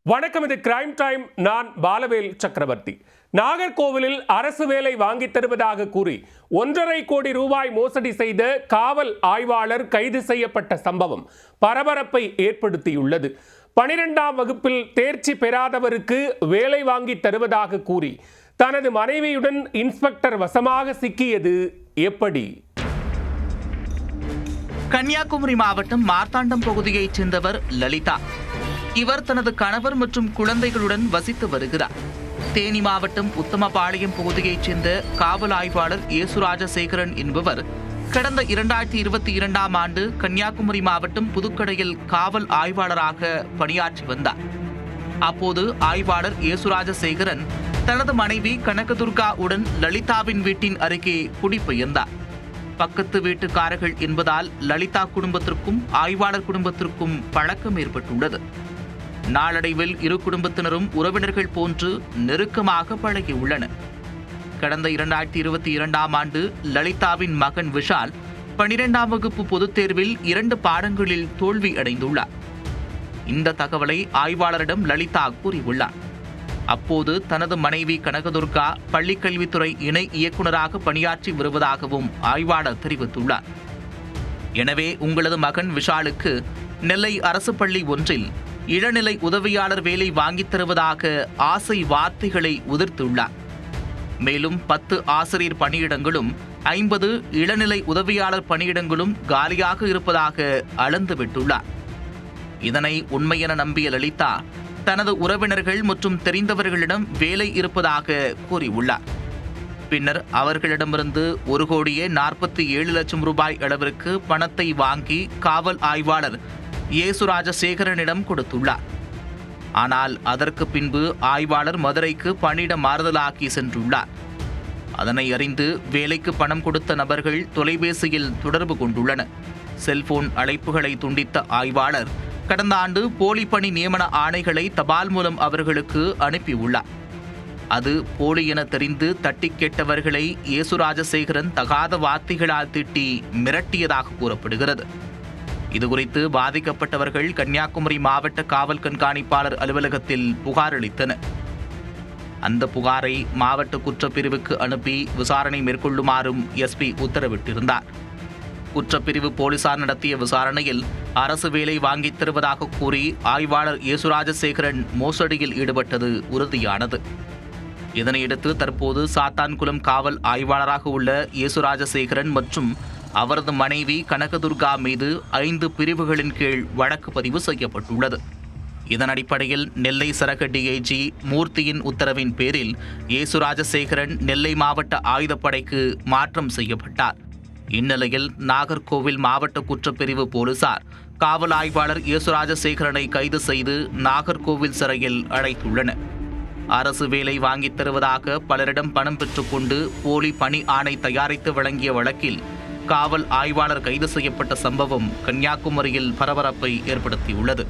வணக்கம், இது crime time. நான் பாலவேல் சக்கரவர்த்தி. நாகர்கோவிலில் அரசு வேலை வாங்கித் தருவதாக கூறி 1.5 கோடி ரூபாய் மோசடி செய்த காவல் ஆய்வாளர் கைது செய்யப்பட்ட சம்பவம் பரபரப்பை ஏற்படுத்தியுள்ளது. 12ஆம் வகுப்பில் தேர்ச்சி பெறாதவருக்கு வேலை வாங்கித் தருவதாக கூறி தனது மனைவியுடன் இன்ஸ்பெக்டர் வசமாக சிக்கியது எப்படி? கன்னியாகுமரி மாவட்டம் மார்த்தாண்டம் பகுதியைச் சேர்ந்தவர் லலிதா. இவர் தனது கணவர் மற்றும் குழந்தைகளுடன் வசித்து வருகிறார். தேனி மாவட்டம் உத்தமபாளையம் பகுதியைச் சேர்ந்த காவல் ஆய்வாளர் ஏசுராஜசேகரன் என்பவர் கடந்த 2022ஆம் ஆண்டு கன்னியாகுமரி மாவட்டம் புதுக்கடையில் காவல் ஆய்வாளராக பணியாற்றி வந்தார். அப்போது ஆய்வாளர் ஏசுராஜசேகரன் தனது மனைவி கனகதுர்கா உடன் லலிதாவின் வீட்டின் அருகே குடிபெயர்ந்தார். பக்கத்து வீட்டுக்காரர்கள் என்பதால் லலிதா குடும்பத்திற்கும் ஆய்வாளர் குடும்பத்திற்கும் பழக்கம் ஏற்பட்டுள்ளது. நாளடைவில் இரு குடும்பத்தினரும் உறவினர்கள் போன்று நெருக்கமாக பழகியுள்ளனர். கடந்த 2022ஆம் ஆண்டு லலிதாவின் மகன் விஷால் 12ஆம் வகுப்பு பொதுத் தேர்வில் 2 பாடங்களில் தோல்வி அடைந்துள்ளார். இந்த தகவலை ஆய்வாளரிடம் லலிதா கூறியுள்ளார். அப்போது தனது மனைவி கனகதுர்கா பள்ளிக்கல்வித்துறை இணை இயக்குநராக பணியாற்றி வருவதாகவும் ஆய்வாளர் தெரிவித்துள்ளார். எனவே உங்களது மகன் விஷாலுக்கு நெல்லை அரசு பள்ளி ஒன்றில் இளநிலை உதவியாளர் வேலை வாங்கித் தருவதாக ஆசை வார்த்தைகளை உதிர்த்துள்ளார். மேலும் 10 ஆசிரியர் பணியிடங்களும் 50 இளநிலை உதவியாளர் பணியிடங்களும் காலியாக இருப்பதாக அளந்துவிட்டுள்ளார். இதனை உண்மையென நம்பிய லலிதா தனது உறவினர்கள் மற்றும் தெரிந்தவர்களிடம் வேலை இருப்பதாக கூறியுள்ளார். பின்னர் அவர்களிடமிருந்து 1,47 லட்சம் ரூபாய் அளவிற்கு பணத்தை வாங்கி காவல் ஆய்வாளர் ஏசுராஜசேகரனிடம் கொடுத்துள்ளார். ஆனால் அதற்கு பின்பு ஆய்வாளர் மதுரைக்கு பணியிட மாறுதலாக்கி சென்றுள்ளார். அதனை அறிந்து வேலைக்கு பணம் கொடுத்த நபர்கள் தொலைபேசியில் தொடர்பு கொண்டுள்ளனர். செல்போன் அழைப்புகளை துண்டித்த ஆய்வாளர் கடந்த ஆண்டு போலி பணி நியமன ஆணைகளை தபால் மூலம் அவர்களுக்கு அனுப்பியுள்ளார். அது போலி என தெரிந்து தட்டி கேட்டவர்களை ஏசுராஜசேகரன் தகாத வார்த்தைகளால் திட்டி மிரட்டியதாக கூறப்படுகிறது. இதுகுறித்து பாதிக்கப்பட்டவர்கள் கன்னியாகுமரி மாவட்ட காவல் கண்காணிப்பாளர் அலுவலகத்தில் புகார் அளித்தனர். அந்த புகாரை மாவட்ட குற்றப்பிரிவுக்கு அனுப்பி விசாரணை மேற்கொள்ளுமாறும் எஸ்பி உத்தரவிட்டிருந்தார். குற்றப்பிரிவு போலீசார் நடத்திய விசாரணையில் அரசு வேலை வாங்கித் தருவதாக கூறி ஆய்வாளர் ஏசுராஜசேகரன் மோசடியில் ஈடுபட்டது உறுதியானது. இதனையடுத்து தற்போது சாத்தான்குளம் காவல் ஆய்வாளராக உள்ள ஏசுராஜசேகரன் மற்றும் அவரது மனைவி கனகதுர்கா மீது 5 பிரிவுகளின் கீழ் வழக்கு பதிவு செய்யப்பட்டுள்ளது. இதன் அடிப்படையில் நெல்லை சரக டிஐஜி மூர்த்தியின் உத்தரவின் பேரில் ஏசுராஜசேகரன் நெல்லை மாவட்ட ஆயுதப்படைக்கு மாற்றம் செய்யப்பட்டார். இந்நிலையில் நாகர்கோவில் மாவட்ட குற்றப்பிரிவு போலீசார் காவல் ஆய்வாளர் ஏசுராஜசேகரனை கைது செய்து நாகர்கோவில் சிறையில் அடைத்துள்ளனர். அரசு வேலை வாங்கித் தருவதாக பலரிடம் பணம் பெற்றுக்கொண்டு போலி பணி ஆணை தயாரித்து வழங்கிய வழக்கில் காவல் ஆய்வாளர் கைது செய்யப்பட்ட சம்பவம் கன்னியாகுமரியில் பரபரப்பை ஏற்படுத்தியுள்ளது.